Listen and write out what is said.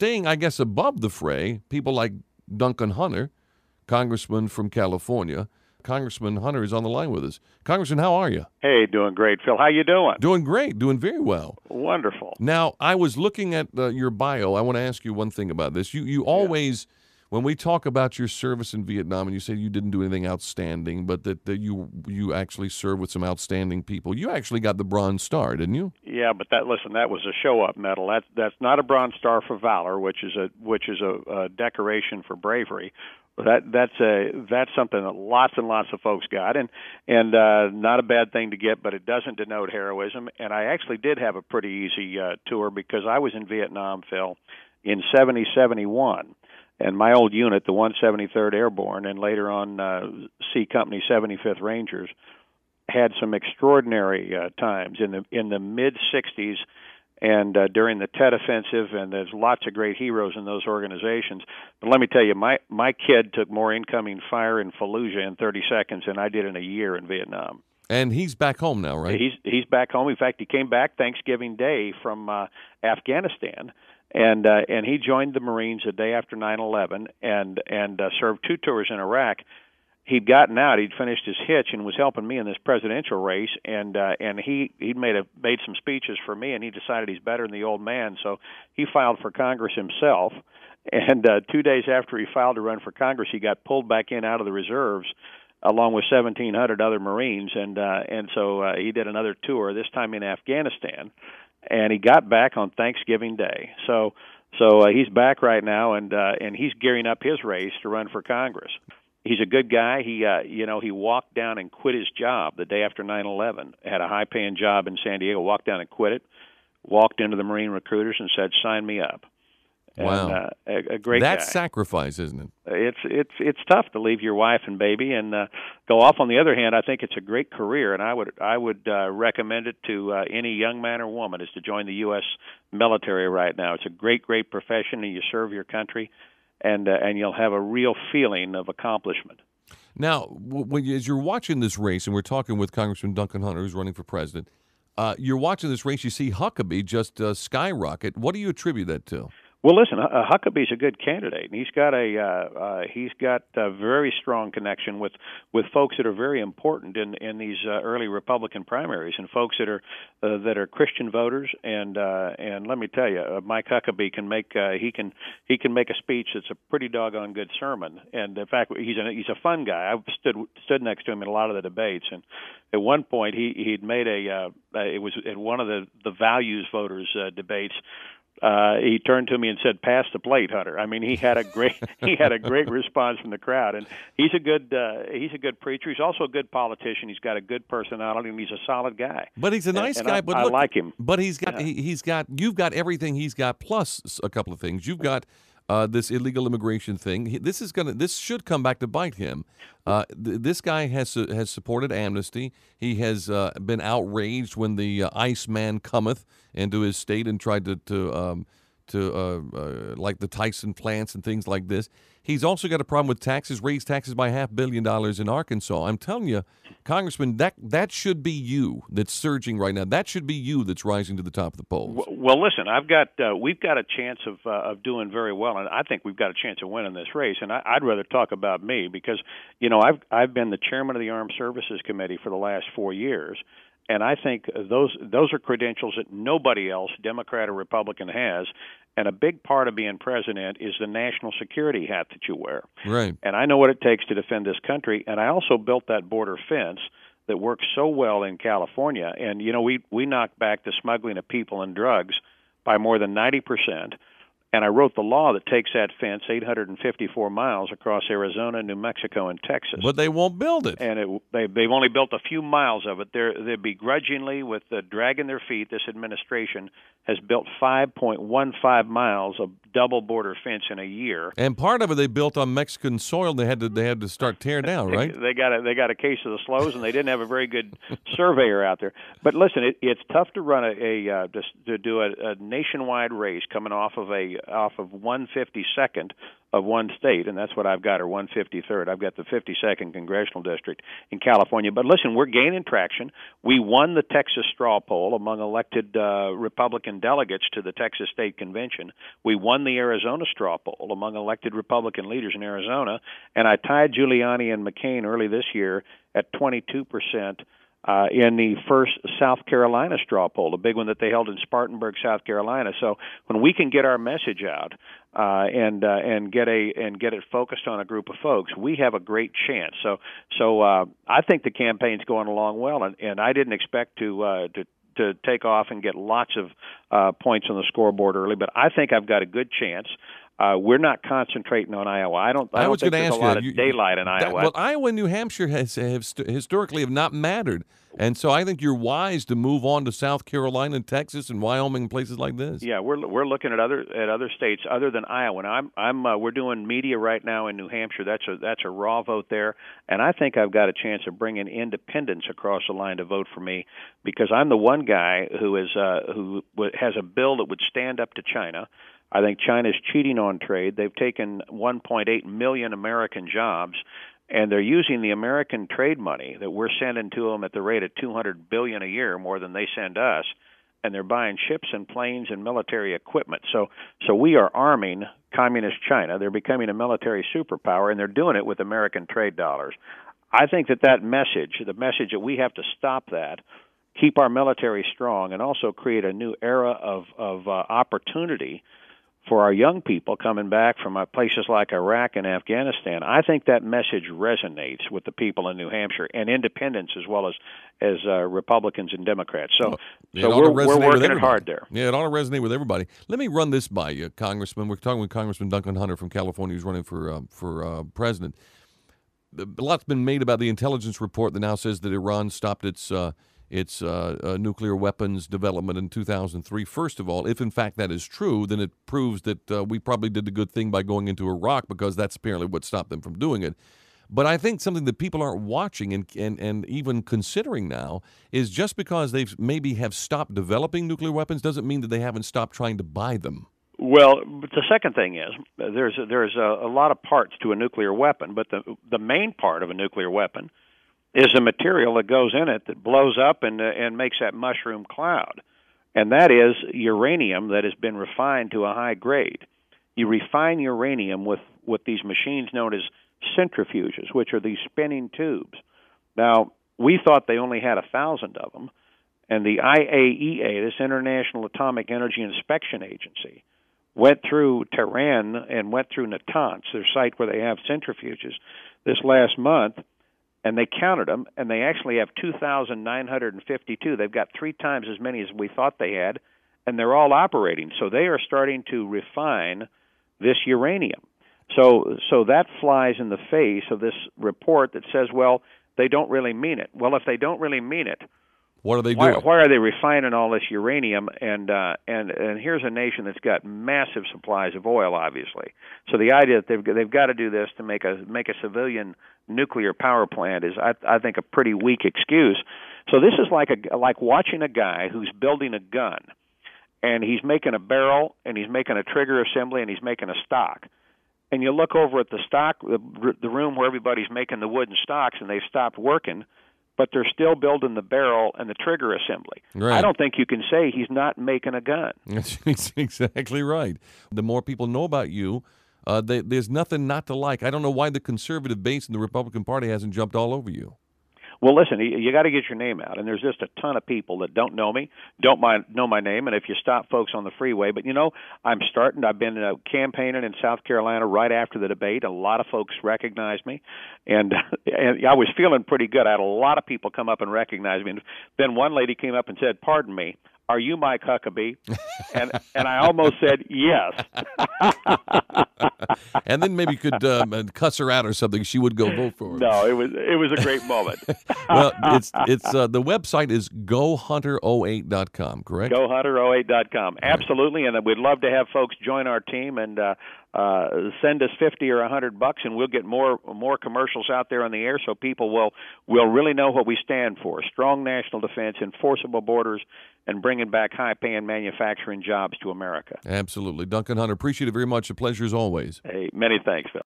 staying, I guess, above the fray, people like Duncan Hunter, congressman from California. Congressman Hunter is on the line with us. Congressman, how are you? Hey, doing great, Phil. How you doing? Doing great, doing very well. Wonderful. Now, I was looking at your bio. I want to ask you one thing about this. You always, when we talk about your service in Vietnam, and you say you didn't do anything outstanding, but that you actually served with some outstanding people. You actually got the Bronze Star, didn't you? Yeah, but that was a show-up medal. That's not a Bronze Star for valor, which is a decoration for bravery. That's something that lots and lots of folks got, and not a bad thing to get, but it doesn't denote heroism. And I actually did have a pretty easy tour because I was in Vietnam, Phil, in 71, and my old unit, the 173rd Airborne, and later on C Company 75th Rangers, had some extraordinary times in the mid 60s. And during the Tet Offensive, and there's lots of great heroes in those organizations. But let me tell you, my kid took more incoming fire in Fallujah in 30 seconds than I did in a year in Vietnam. And he's back home now, right? He's back home. In fact, he came back Thanksgiving Day from Afghanistan, and he joined the Marines the day after 9/11, and served 2 tours in Iraq. He'd gotten out. He'd finished his hitch and was helping me in this presidential race. And he'd made some speeches for me, and he decided he's better than the old man. So he filed for Congress himself. And 2 days after he filed to run for Congress, he got pulled back in out of the reserves, along with 1,700 other Marines. And so he did another tour, this time in Afghanistan. And he got back on Thanksgiving Day. So he's back right now, and he's gearing up his race to run for Congress. He's a good guy. He walked down and quit his job the day after 9/11. Had a high-paying job in San Diego. Walked down and quit it. Walked into the Marine recruiters and said, "Sign me up." Wow, and, a great guy. That's sacrifice, isn't it? It's tough to leave your wife and baby and go off. On the other hand, I think it's a great career, and I would recommend it to any young man or woman is to join the U.S. military right now. It's a great profession, and you serve your country. And you'll have a real feeling of accomplishment. Now, as you're watching this race, and we're talking with Congressman Duncan Hunter, who's running for president, you're watching this race, you see Huckabee just skyrocket. What do you attribute that to? Well, listen, Huckabee's a good candidate, and he's got a very strong connection with folks that are very important in these early Republican primaries, and folks that are Christian voters. And let me tell you, Mike Huckabee can make he can make a speech that's a pretty doggone good sermon. And in fact, he's a fun guy. I've stood next to him in a lot of the debates, and at one point he'd made it was at one of the values voters debates. He turned to me and said, "Pass the plate, Hunter." I mean, he had a great response from the crowd, and he's a good preacher. He's also a good politician. He's got a good personality, and he's a solid guy. But he's a nice guy. But I look, like him. But you've got everything he's got, plus a couple of things. You've got this illegal immigration thing. This should come back to bite him. This guy has supported amnesty. He has been outraged when the Iceman cometh into his state and tried to like the Tyson plants and things like this. He's also got a problem with taxes, raised taxes by $500 million in Arkansas. I'm telling you, Congressman, that should be you that's surging right now. That should be you that's rising to the top of the polls. Well, listen, we've got a chance of doing very well, and I think we've got a chance of winning this race. And I'd rather talk about me because, I've been the chairman of the Armed Services Committee for the last 4 years. And I think those are credentials that nobody else, Democrat or Republican, has. And a big part of being president is the national security hat that you wear. Right. And I know what it takes to defend this country. And I also built that border fence that works so well in California. And, we knocked back the smuggling of people and drugs by more than 90%. And I wrote the law that takes that fence 854 miles across Arizona, New Mexico, and Texas. But they won't build it. And they've only built a few miles of it. They're begrudgingly, with dragging their feet, this administration has built 5.15 miles of double border fence in a year. And part of it they built on Mexican soil. They had to start tearing down, right? They got a case of the slows, and they didn't have a very good surveyor out there. But listen, it's tough to run to do a nationwide race coming off of a off of 152nd of one state, and that's what I've got, or 153rd. I've got the 52nd congressional district in California. But listen, we're gaining traction. We won the Texas straw poll among elected Republican delegates to the Texas State Convention. We won the Arizona straw poll among elected Republican leaders in Arizona, and I tied Giuliani and McCain early this year at 22%. In the first South Carolina straw poll, the big one that they held in Spartanburg, South Carolina. So when we can get our message out and get it focused on a group of folks, we have a great chance. So I think the campaign's going along well, and I didn't expect to take off and get lots of points on the scoreboard early, but I think I've got a good chance. We're not concentrating on Iowa. I don't think there's a lot of daylight in Iowa. Well, Iowa and New Hampshire have historically have not mattered, and so I think you're wise to move on to South Carolina and Texas and Wyoming and places like this. Yeah, we're looking at other states other than Iowa. And we're doing media right now in New Hampshire. That's a raw vote there, and I think I've got a chance of bringing independents across the line to vote for me, because I'm the one guy who has a bill that would stand up to China. I think China's cheating on trade. They've taken 1.8 million American jobs, and they're using the American trade money that we're sending to them at the rate of $200 billion a year, more than they send us, and they're buying ships and planes and military equipment. So we are arming communist China. They're becoming a military superpower, and they're doing it with American trade dollars. I think that message, the message that we have to stop that, keep our military strong, and also create a new era of opportunity for our young people coming back from places like Iraq and Afghanistan. I think that message resonates with the people in New Hampshire, and independents as well as Republicans and Democrats. So we're working it hard there. Yeah, it ought to resonate with everybody. Let me run this by you, Congressman. We're talking with Congressman Duncan Hunter from California, who's running for president. A lot's been made about the intelligence report that now says that Iran stopped its nuclear weapons development in 2003. First of all, if in fact that is true, then it proves that we probably did the good thing by going into Iraq, because that's apparently what stopped them from doing it. But I think something that people aren't watching and even considering now is, just because they've maybe have stopped developing nuclear weapons doesn't mean that they haven't stopped trying to buy them. Well, the second thing is there's a lot of parts to a nuclear weapon, but the main part of a nuclear weapon is a material that goes in it that blows up and makes that mushroom cloud. And that is uranium that has been refined to a high grade. You refine uranium with these machines known as centrifuges, which are these spinning tubes. Now, we thought they only had 1,000 of them, and the IAEA, this International Atomic Energy Inspection Agency, went through Tehran and went through Natanz, their site where they have centrifuges, this last month, and they counted them, and they actually have 2,952. They've got 3 times as many as we thought they had, and they're all operating. So they are starting to refine this uranium. So that flies in the face of this report that says, well, they don't really mean it. Well, if they don't really mean it, what are they doing? Why are they refining all this uranium? And here's a nation that's got massive supplies of oil, obviously. So the idea that they've got to do this to make a civilian nuclear power plant is, I think, a pretty weak excuse. So this is like watching a guy who's building a gun, and he's making a barrel, and he's making a trigger assembly, and he's making a stock. And you look over at the stock, the room where everybody's making the wooden stocks, and they've stopped working, but they're still building the barrel and the trigger assembly. Right. I don't think you can say he's not making a gun. That's exactly right. The more people know about you, there's nothing not to like. I don't know why the conservative base in the Republican Party hasn't jumped all over you. Well, listen, you got to get your name out, and there's just a ton of people that don't know me, know my name, and if you stop folks on the freeway, but I've been campaigning in South Carolina right after the debate. A lot of folks recognized me, and I was feeling pretty good. I had a lot of people come up and recognize me, and then one lady came up and said, "Pardon me, are you Mike Huckabee?" And I almost said yes. And then maybe you could cuss her out or something. She would go vote for her. No, it was a great moment. Well, it's the website is GoHunter08.com, correct? GoHunter08.com, absolutely. And we'd love to have folks join our team and send us 50 or $100, and we'll get more commercials out there on the air, so people will really know what we stand for: strong national defense, enforceable borders, and bringing back high-paying manufacturing jobs to America. Absolutely. Duncan Hunter, appreciate it very much. A pleasure as always. Hey, many thanks, Phil.